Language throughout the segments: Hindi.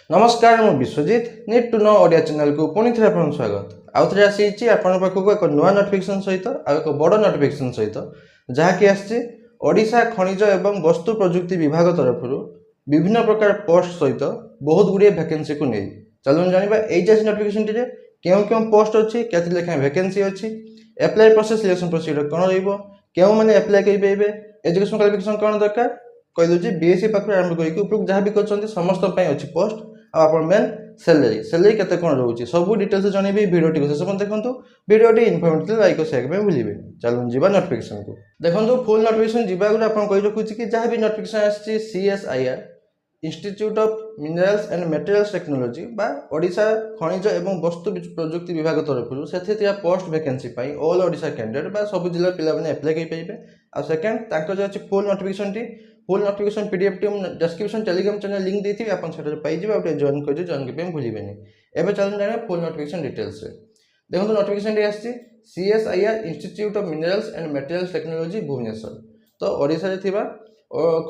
नमस्कार मु Biswajit need to know Odia channel को पुणी थे आपन स्वागत आउ थे आसी आपन पाखक एक नुआ नोटिफिकेशन सहित आ एक बड़ नोटिफिकेशन सहित जहाँकि आसी ओडिशा खनिज एवं वस्तु प्रजुक्ति विभाग तरफ विभिन्न प्रकार पोस्ट सहित बहुत गुड़िए वैकेंसी को नहीं चलून जाना ये नोटिफिकेशन टी क्यों क्यों पोस्ट अच्छी क्या लेखाएं वैकेंसी अच्छी एप्लाई प्रोसेस सिलेक्शन प्रोसीजर कौन रों मैंने एप्लाई करेंगे एजुकेशन क्वालिफिकेशन कौन दरकार कहीदे बीएससी पाखु आरंभ करके जहाँ भी कर समस्त अच्छी पोस्ट आप मेन सैलरी केते कौन रोचे सब डिटेल्स जनइबी भिडियो शेष देखो भिडियोटी इनफर्मेटिव लाइक शेयर करें भूलिए चलून जी नोटिफिकेशन को देखो फुल नोटिफिकेशन जावाक आप कही रखुच्छी कि जहाँ भी नोटिफिकेशन आसी CSIR institute of minerals and materials technology बा ओडिशा खनिज एवं वस्तु प्रजुक्ति विभाग तरफ से post vacancy all Odisha candidate बा सब जिला पिला माने अप्लाई कर पाइबे आ सेकंड तांको जो अछि full notification PDF T description Telegram channel link देथि आपन सेटा पाइ जिबे आ जॉइन कर के भूलिबेनी एबे चलन जाने फुल नोटिफिकेशन डिटेल्स रे देखो नोटिफिकेशन टी आछि CSIR institute of minerals and materials technology Bhubaneswar तो ओडिशा रे थिबा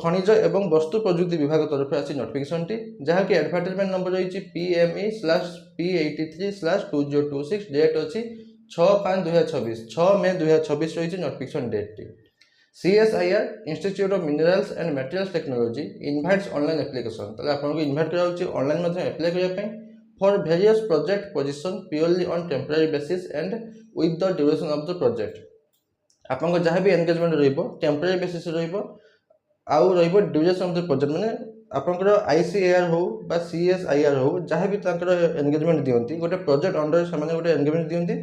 खनिज एवं वस्तु प्रजुक्ति विभाग तरफ आसी नोटिफिकेशन टी जहाँकि एडवर्टाइजमेंट नंबर रही PME/P83/2026 डेट अच्छी 6/5/2026 6 मे 2026 रही नोटिफिकेशन डेट टी CSIR institute of minerals and materials technology invites online application ताले आपको इनवाइट करा ऑनलाइन मध्य अप्लाई करने for various project position purely on temporary basis and with the duration of the project आपको जहाँ भी एंगेजमेंट रहिबो टेम्पररी बेसिस रहिबो आउ रहिबो ड्यूरेशन ऑफ द प्रोजेक्ट माने आपनकर आईसीएआर हो बा सीएसआईआर हो जहाँ भी एंगेजमेंट दियंती गोटे प्रोजेक्ट अंडर से गोटे एंगेजमेंट दियंती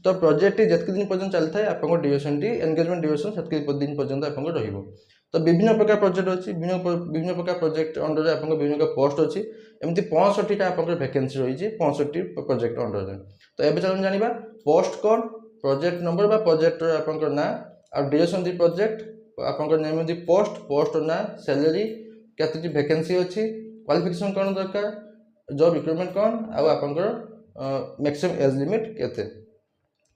तो प्रोजेक्ट जितने दिन पर्यटन चलता है आपको ड्यूरेशन टी एंगेजमेंट ड्यूरेशन से दिन पर्यटन आपको रहिबो तो विभिन्न प्रकार प्रोजेक्ट अच्छी विभिन्न प्रकार प्रोजेक्ट अंडर आपको विभिन्न प्रकार पोस्ट अच्छी एमती 65टा आपंकर वैकेंसी रही 65 प्रोजेक्ट अंडर तो ये चलन जाना पोस्ट कौन प्रोजेक्ट नंबर बा प्रोजेक्ट आपंकर ना आ ड्यूरेशन दी प्रोजेक्ट आपंकर नेम दी पोस्ट ना सैलरी केते वैकेंसी अच्छी क्वालिफिकेशन कौन दरकार जॉब रिक्रुटमेंट कौन आपंकर मैक्सिमम एज लिमिट केते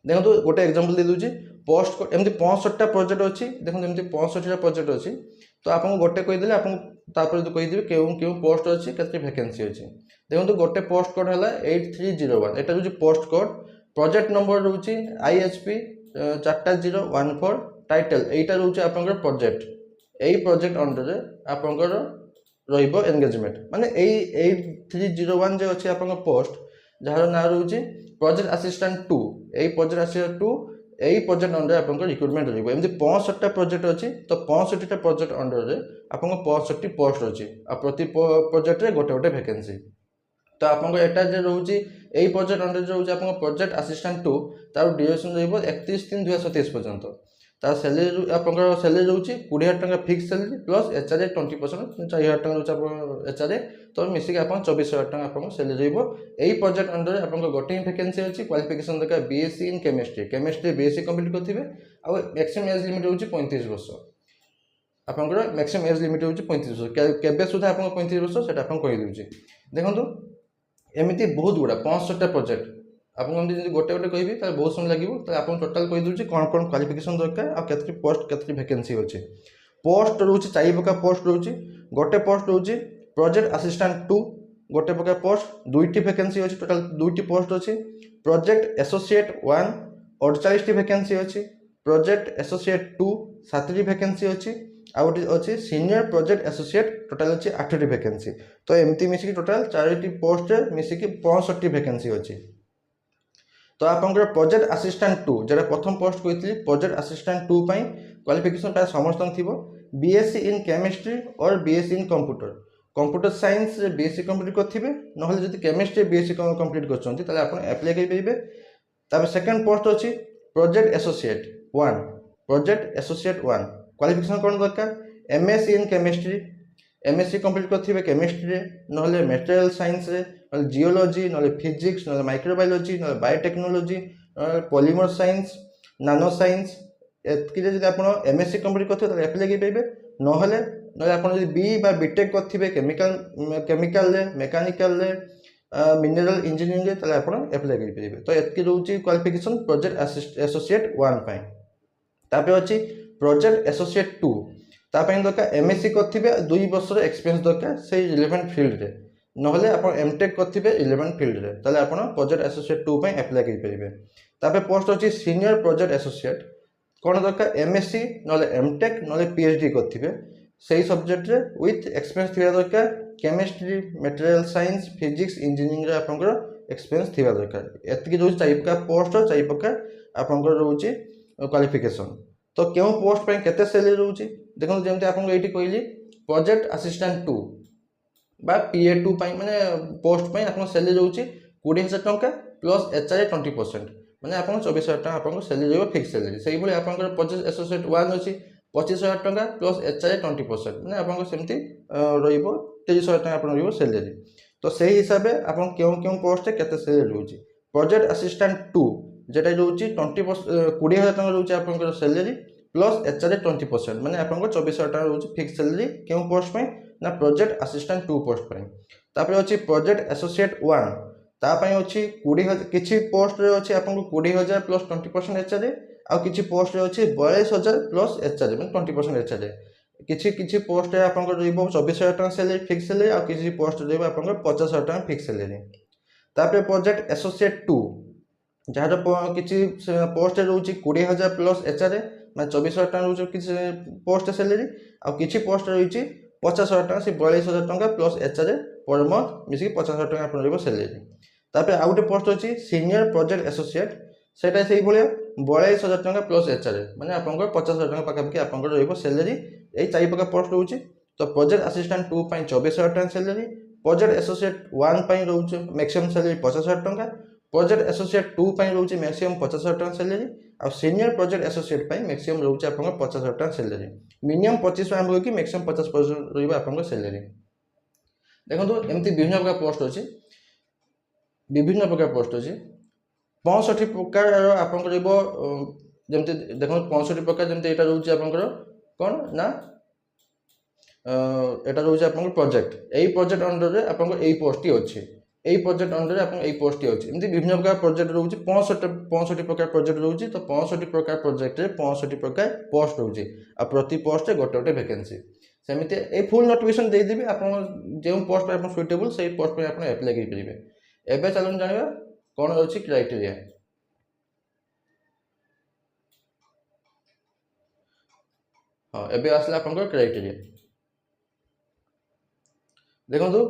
देखो गोटे एग्जांपल दे दूची पोस्ट एमती 65टा प्रोजेक्ट अच्छी देखो एमती 65टा प्रोजेक्ट अच्छी तो आपको गोटे कहीदेले आपको कहीदेवे क्यों क्यों पोस्ट अच्छी केते वैकेंसी अच्छी देखो गोटे पोस्ट कोड है 8301 एटा रोची पोस्ट कोड प्रोजेक्ट नंबर रोची IHP 4014 टाइटल एटा रोची आपंकर प्रोजेक्ट यही प्रोजेक्ट अंडर आपंकर रहिबो एंगेजमेंट माने 8301 जो अच्छे आपंकर पोस्ट जार ना रोची प्रोजेक्ट असिस्टेंट 2 यही प्रोजेक्ट असिस्टेंट 2 यही प्रोजेक्ट अंडर आपंकर रिक्रुटमेंट रहिबो एमती 65टा प्रोजेक्ट अच्छी तो 65टा प्रोजेक्ट अंडर रे आपंकर 65टी पोस्ट अच्छी आ प्रति प्रोजेक्ट रे गोटे गोटे वैकेंसी तो आपंकर एटा जे रोची यही प्रोजेक्ट अंडर जो रोची आपंकर प्रोजेक्ट असिस्टेंट 2 तार ड्यूरेशन रहिबो 31/3/2027 पर्यंत तार सैलरी आपंकर सैलरी रोची 20,000 टका फिक्स सैलरी प्लस एचआरए 20% 4,000 टका रोची एचआरए तो मिसिक आप 24,000 टका आपंकर सैलरी रहिबो यही प्रोजेक्ट अंडर आपंकर गोटे वैकेंसी अच्छी क्वालिफिकेशन दरकार BSc in chemistry BSc complete करथिबे आ मैक्सिमम एज लिमिट होची 35 वर्ष आपंकर मैक्सिमम एज लिमिट होची 35 वर्ष केबे सुधा आपंकर 35 वर्ष सेटा आपन कहि देउची देखंतु एमिति बहुत गुडा 65टा प्रोजेक्ट आपको गोटे गोटे कहि बहुत समय लगे आप टोटाल कही दूसरी कौन कौन क्वालिफिकेशन दरकार आ केतरी पोस्ट केतरी वैकेंसी अच्छे पोस्ट रोचे 4 प्रकार पोस्ट रोचे गोटे पोस्ट रोचे प्रोजेक्ट असिस्टेंट 2 गोटे प्रकार पोस्ट 2टी वैकेंसी अच्छी टोटाल 2टी पोस्ट अच्छी प्रोजेक्ट एसोसिएट 1 48टी वैकेंसी अच्छी प्रोजेक्ट एसोसिएट 2 7टी वैकेंसी अच्छी आ गोटे अच्छी सीनियर प्रोजेक्ट एसोसिएट टोटाल अच्छी 8टी वैकेंसी तो एमती मिसिकी टोटाल 4टी पोस्ट मिसिकी 65टी वैकेंसी अच्छी तो आपंकर प्रोजेक्ट असिस्टेंट 2 जरा प्रथम पोस्ट कही प्रोजेक्ट असिस्टेंट 2 क्वालिफिकेशन प्राय समस्त थी बीएससी इन केमिस्ट्री और BSc in computer science BSc complete करेंगे ना जब केमिस्ट्री बीएससी कंप्लीट कर अप्लाई करेंगे सेकेंड पोस्ट अच्छी प्रोजेक्ट एसोसिएट 1 क्वालिफिकेशन कौन दरकार MSc in chemistry MSc complete करेंगे केमिस्ट्री ना मटेरियल साइंस जियोलॉजी ना फिजिक्स ना माइक्रोबायोलॉजी ना बायोटेक्नोलॉजी पॉलीमर साइंस नानो साइंस एत आप एमएससी कंप्लीट करते अप्लाई करेंगे ना आप बी बीटेक करेंगे केमिकल मेकानिकल मिनरल इंजीनियरिंग ताले आप अप्लाई करेंगे तो ये रोचे क्वालिफिकेशन प्रोजेक्ट एसोसिएट 1 तापर अच्छी प्रोजेक्ट एसोसिएट 2 दरकार एमएससी करेंगे 2 वर्ष एक्सपीरियंस दरकार से रिलेवेंट फील्ड रे নহলে ଆପଣ एमटेक କରିଥିବେ रिलेवेंट फील्ड रे ताले आपण प्रोजेक्ट एसोसिएट 2 ପାଇଁ अप्लाई करि परिबे। तापे पोस्ट अछि सीनियर प्रोजेक्ट एसोसिएट कोन दरकार एमएससी নহলে एमटेक নহলে पीएचडी करथिबे सेही सब्जेक्ट रे विथ एक्सपीरियंस थिबा दरकार chemistry material science physics engineering रे आपनकर एक्सपीरियंस थिबा दरकार एतकी जो टाइप का पोस्ट टाइप का आपनकर रहउची क्वालिफिकेशन। तो क्यों पोस्ट पे केते सैलरी रहउची देखो जेमते आपन एठी कहली प्रोजेक्ट असिस्टेंट 2 बा पीए 2 ପାଇଁ माने पोस्ट ପାଇଁ आपन सैलरी रहउची 20000 टंका प्लस एचआर 20% माने आपन 24000 टंका आपन सैलरी रहबो फिक्स सैलरी। सेही बोले आपन प्रोजेक्ट एसोसिएट 1 अछि 25000 टंका प्लस एचआर 20% माने आपन सेमती रहइबो 30000 टंका आपन रहइबो सैलरी। तो सेही हिसाब से आपन क्यों पोस्ट केते सैलरी रहउची प्रोजेक्ट असिस्टेंट 2 जेटा रहउची 20000 टंका रहउची आपन सैलरी प्लस एचआर 20% माने आपन 24000 टंका रहउची फिक्स सैलरी क्यों पोस्ट पे ना प्रोजेक्ट असिस्टेंट 2 पोस्ट पे। तापर अछि प्रोजेक्ट एसोसिएट 1 ता पई अछि 20000 किछि पोस्ट रे अछि आपन 20000 प्लस 20% एचआर आ किछि पोस्ट रे अछि 42000 प्लस एचआर माने 20% एचआर किछि पोस्ट रे आपन रहइबो 24000 टंका सैलरी फिक्स सैलरी आ किछि पोस्ट रहइबो आपन 50000 टंका फिक्स सैलरी। तापर प्रोजेक्ट एसोसिएट 2 जहाँ किसी पोस्ट रहउची 20000 प्लस एचआर मैं 24000 टंका रहउची किसी पोस्ट सैलरी आ किसी पोस्ट रहउची 50000 टंका से 42000 टंका प्लस एचआर पर मंथ मिसी 50000 टंका आपन रहइबो सैलरी। तापर आ गुटे पोस्ट अछि सीनियर प्रोजेक्ट एसोसिएट सेटा सेही भलिया 42000 टंका प्लस एचआर माने आपन 50000 टंका पाखा आपन रहइबो सैलरी एई चारि प्रकार पोस्ट रहउची। तो प्रोजेक्ट असिस्टेंट 2 ପାଇଁ 24000 टंका सैलरी प्रोजेक्ट एसोसिएट 1 ପାଇଁ रहउची मैक्सिमम सैलरी 50000 टंका प्रोजेक्ट एसोसिएट 2 ପାଇଁ रहउची मैक्सिमम 50000 टंका सैलरी आ सीनियर प्रोजेक्ट एसोसिएट ପାଇଁ मैक्सिमम रहउची आपन 50000 टंका सैलरी मिनिमम 25 आरंभ होकी मैक्सिमम 50% रहइबा आपन सैलरी। देखंतु एमती विभिन्न प्रकार पोस्ट अछि विभिन्न प्रकार पोस्ट अछि 65 प्रकार आपन रहइबो जेमते देखो 65 प्रकार जेमते एटा रहउची आपन कोन ना एटा रहउची आपन प्रोजेक्ट एई प्रोजेक्ट अंडर रे आपन एई पोस्ट टी अछि एई प्रोजेक्ट अंडर आपन एई पोस्ट टी अछि एमती विभिन्न प्रकार प्रोजेक्ट रहउची 65 प्रकार प्रोजेक्ट रहउची। तो 65 प्रकार प्रोजेक्ट रे 65 प्रकार पोस्ट रहउची आ प्रति पोस्ट रे गोटे वैकेंसी सेमिते ए फुल नोटिफिकेशन दे देबी आपन जे पोस्ट पे आपन सुटेबल सेही पोस्ट पे आपन अप्लाई करि परिबे। एबे चलन जानिबा कोन रहउची क्राइटेरिया। हां एबे आसला आपन क्राइटेरिया देखंतु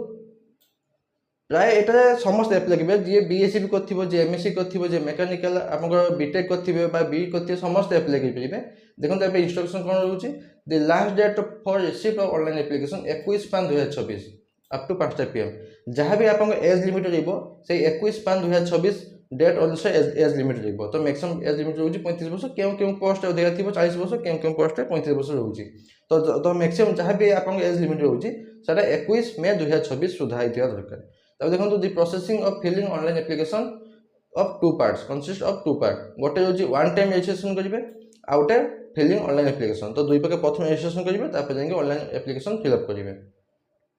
प्राय एटा समस्त अप्लाई करिबे जे बीएससी भी करथिबो जे एमएससी करथिबो जे मेकानिकल आपन बीटेक करथिबे बा बी करथिबे समस्त अप्लाई करि परिबे। देखंतु एबे इंस्ट्रक्शन कोन रहउची the last date for receive of online application 21/5/2024 up to 5 PM जहाँ भी आपन एज लिमिट रहइबो से 21/5/2024 डेट अनुसार एज लिमिट रहइबो। तो मैक्सिमम एज लिमिट रहउची 35 वर्ष क्यों पोस्ट अधिक थिबो 40 वर्ष क्यों पोस्ट 35 वर्ष रहउची। तो मैक्सिमम जहाँ भी आपन एज लिमिट रहउची सेटा 21 मई 2024 सुधा आइतिया दरकार। तब देखो the processing of filling online application of 2 parts consist of 2 part गोटे होची वन टाइम रजिस्ट्रेशन करिवे आ गोटे फिलिंग ऑनलाइन एप्लीकेशन। तो दुई प्रकार प्रथम रजिस्ट्रेशन करिवे तापर जाके ऑनलाइन एप्लीकेशन फिल अप करिवे।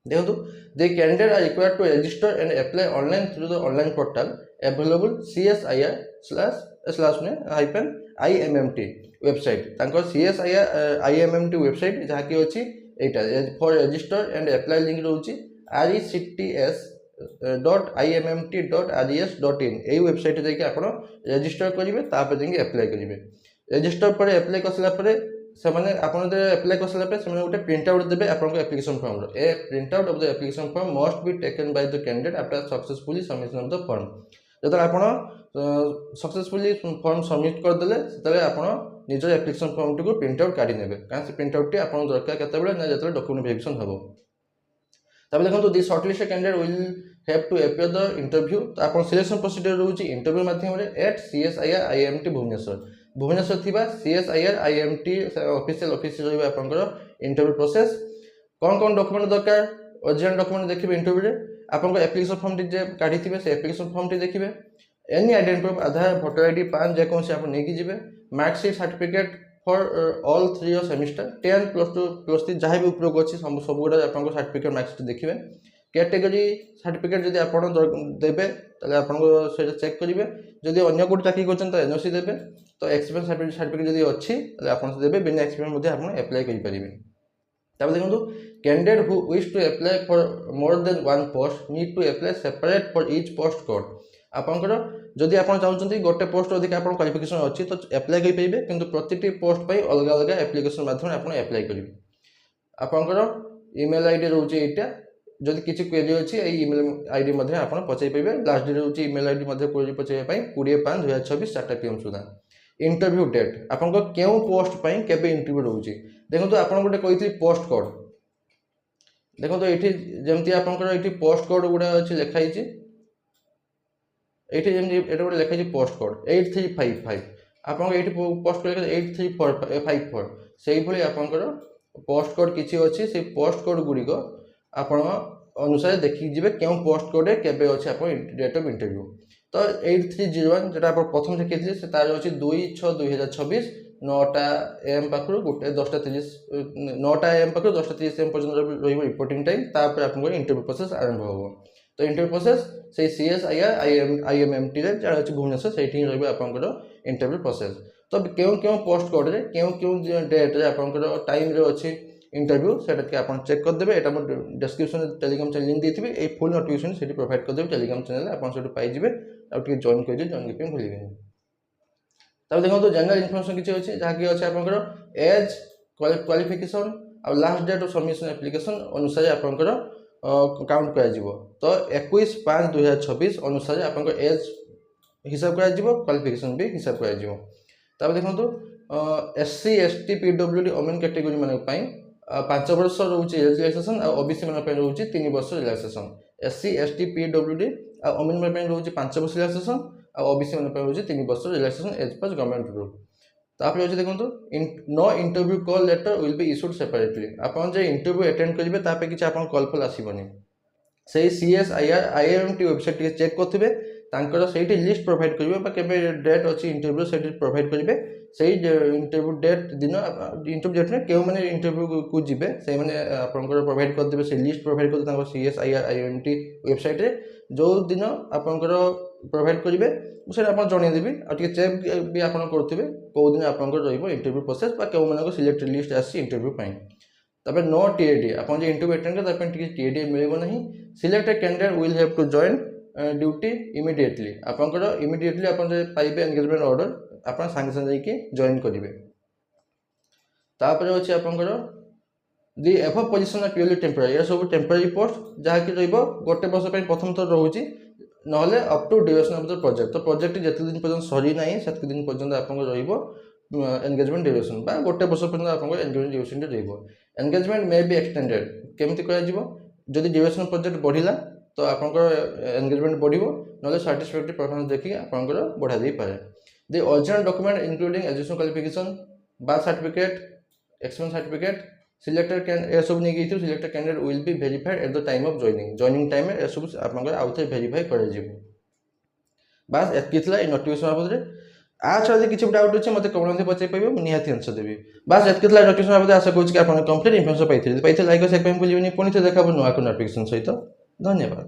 देखो the candidate are required to register and apply online through the online portal available CSIR//IMMT website तांको CSIR/IMMT वेबसाइट जहा की अछि एटा for register and apply link रहउची rects.immt.res.in ए वेबसाइट जाके आपण रजिस्टर करिवे तापर जाके अप्लाई करिवे। रजिस्टर पर अप्लाई करसला पर से माने आपण दे अप्लाई करसला पर से माने उटे प्रिंट आउट देबे आपण को एप्लीकेशन फॉर्म रो a print out of the application form must be taken by the candidate after successfully submission of the form. जतले आपण सक्सेसफुली फॉर्म सबमिट कर देले तले आपण निजर एप्लीकेशन फॉर्म को प्रिंट आउट काढी नेबे कान से प्रिंट आउट टी आपण दरकार केते बेले ना जतले डॉक्यूमेंट वेरिफिकेशन हबो। तब देखो the shortlisted candidate will have to appear the interview. तो आप सिलेक्शन प्रोसीजर रोचे इंटरव्यू माध्यम एट CSIR IMT भुवनेश्वर थिबा CSIR IMT ऑफिशियल ऑफिस रहिबा आपनकर इंटरव्यू प्रोसेस कौन कौन डॉक्यूमेंट दरकार ओरिजिनल डॉक्यूमेंट देखिबे इंटरव्यू रे आपनकर एप्लीकेशन फॉर्म टी जे काढी थिबे से एप्लीकेशन फॉर्म टी देखिबे any identity proof Aadhaar voter ID PAN जे कोन से आप नेकी जिबे marksheet certificate for all 3 year semester 10 +2 +3 जहाँ भी उपयोग अच्छी सब गुड़ा आप सर्टिफिकेट मार्कशीट देखिए कैटेगरी सर्टिफिकेट जब आप देवे आपको चेक करेंगे जदि अन्य कोई चाकरी कर NOC देवे तो एक्सपीरियंस सर्टिफिकेट जब अच्छी आप देवे बिना एक्सपीरियंस आप अप्लाई करेंगे। তারপরে দেখুন candidate who wish to apply for more than one post need to apply separate for each post code आपंकर जदि आप चाहते गोटे पोस्ट अधिक आप क्वालिफिकेशन अच्छी तो अप्लाई कर पारे किंतु प्रति पोस्ट पर अलग अलग एप्लिकेशन माध्यम आप अप्लाई करेंगे आपंकर ईमेल आईडी रोचे यहाँ जदि किसी क्वेरी अच्छी ईमेल आईडी आप पचाई पारे लास्ट डेट रोचे ईमेल आईडी क्वेरी पचाइवाई 20/5/2024 4 PM सुधा इंटरव्यू डेट आपन क्यों पोस्ट पर केबे इंटरव्यू रोचे देखो आप गोटे कही पोस्ट कोड देखो ये जमती आपंकर ये पोस्ट कोड गुड़ा अच्छे लिखाई ये गोटे लिखाई पोस्ट कोड 8355 आप पोस्ट कोड 8354 से भाई आपंकर पोस्ट कोड किसी अच्छी से पोस्ट कोड गुड़िक आप अनुसार देखिए जी क्यों पोस्ट कोड केबे अच्छे आप डेट ऑफ इंटरव्यू तो 8301 जो आप प्रथम देखिए से तार अच्छी 2/6/2026 9टा AM पाखु गोटे 10:30 9टा AM पाखु 10:30 AM पर्यटन रिपोर्टिंग टाइम तापर आपको इंटरव्यू प्रोसेस आरंभ हो तो इंटरव्यू प्रोसेस से CSIR IMMT जहाँ अच्छे भुवनेश्वर से आपंकर इंटरव्यू प्रोसेस तो क्यों क्यों पोस्ट कोड रे क्यों क्यों डेट रे आपंकर टाइम रे अच्छी इंटरव्यू से आप चेक करदे ये डिस्क्रिप्शन टेलीग्राम चैनल लिंक देती है फुल नोटिफिकेशन से प्रोवाइड करदे टेलीग्राम चैनल आप पाइबे आगे जॉइन कर जॉइन करके भूलें तब देखो तो जनरल इनफॉरमेशन किसी अच्छे जहाँकि अच्छे आपंकर एज क्वालिफिकेशन और last date of submission application अनुसार आपंकर काउंट कर तो 21/5/2026 अनुसार आपंकर एज हिसाब कर क्वालिफिकेशन भी हिसाब कर देखो SC ST PWD women category मान 5 वर्ष रोचे रिलैक्सेशन और OBC मान रोचे 3 वर्ष रिलैक्सेशन SC ST PWD और ओमेन मान रोचे 5 वर्ष रिलैक्सेशन और OBC मान रोचे 3 वर्ष रिलैक्सेशन एज पर गवर्नमेंट रूल तापर अच्छे देखो no interview call letter will be issued separately आप इंटरव्यू अटेंड करेंगे तापर किसी आप कॉल फल आसबनी से CSIR IMMT वेबसाइट चेक करेंगे से लिस्ट प्रोवाइड करेंगे डेट अच्छी इंटरव्यू से प्रोवाइड करेंगे से इंटरव्यू डेट दिन इंटरव्यू डेट में क्यों मैंने इंटरव्यू को जी से आपंकर प्रोवाइड करदे से लिस्ट प्रोवाइड कर CSIR IMMT वेबसाइट जो दिन आपंकर प्रोवाइड करेंगे मुझे आप जनईदेवी और चेक भी आप करेंगे कौ दिन आप इंटरव्यू प्रोसेस क्यों मान सिलेक्टेड लिस्ट आसी इंटरव्यू तब नो TAD आप इंटरव्यू अटेंड कर TAD मिलना selected candidate will have to join duty immediately आपंकर इमिडिएटली आप पाइबे एंगेजमेंट ऑर्डर आप सांगे सांगे जॉइन करेंगे तापर अच्छे आपंकर दि एभव पोजिशन प्योरली टेम्पररी ये सब टेम्पररी पोस्ट जहाँकि रोटे वर्ष प्रथम थर रोचे ना up to duration of the project तो प्रोजेक्ट जिते दिन पर्यटन सरी ना से दिन पर्यटन आप एंगेजमेंट ड्यूरेशन गोटे वर्ष पर्यटन आप engagement duration engagement may be extended केमती जदि ड्यूरेशन प्रोजेक्ट बढ़ला तो आपंकर एंगेजमेंट बढ़ो ना साटिस्फैक्टरी परफॉर्मेंस देखिए आपंकर बढ़ा दे पारे the original document including education qualification birth certificate experience certificate selected ये सब नहीं गई selected candidate will be verified at the time of joining time ये सब आपंकर आउ थे वेरीफाई कर बास एति नोटिफिकेशन बाबद छाड़ किसी डाउट अच्छे मतलब कमेंट पचाई पाइबे निहाती आंसर देवी बास एति नोटिफिकेशन बाबद आशा करूँ कि आप कंप्लीट इनफॉरमेशन पाई लाइक और शेयर भूलिए पुणी देखा नुआ नोटिफिकेशन सहित धन्यवाद।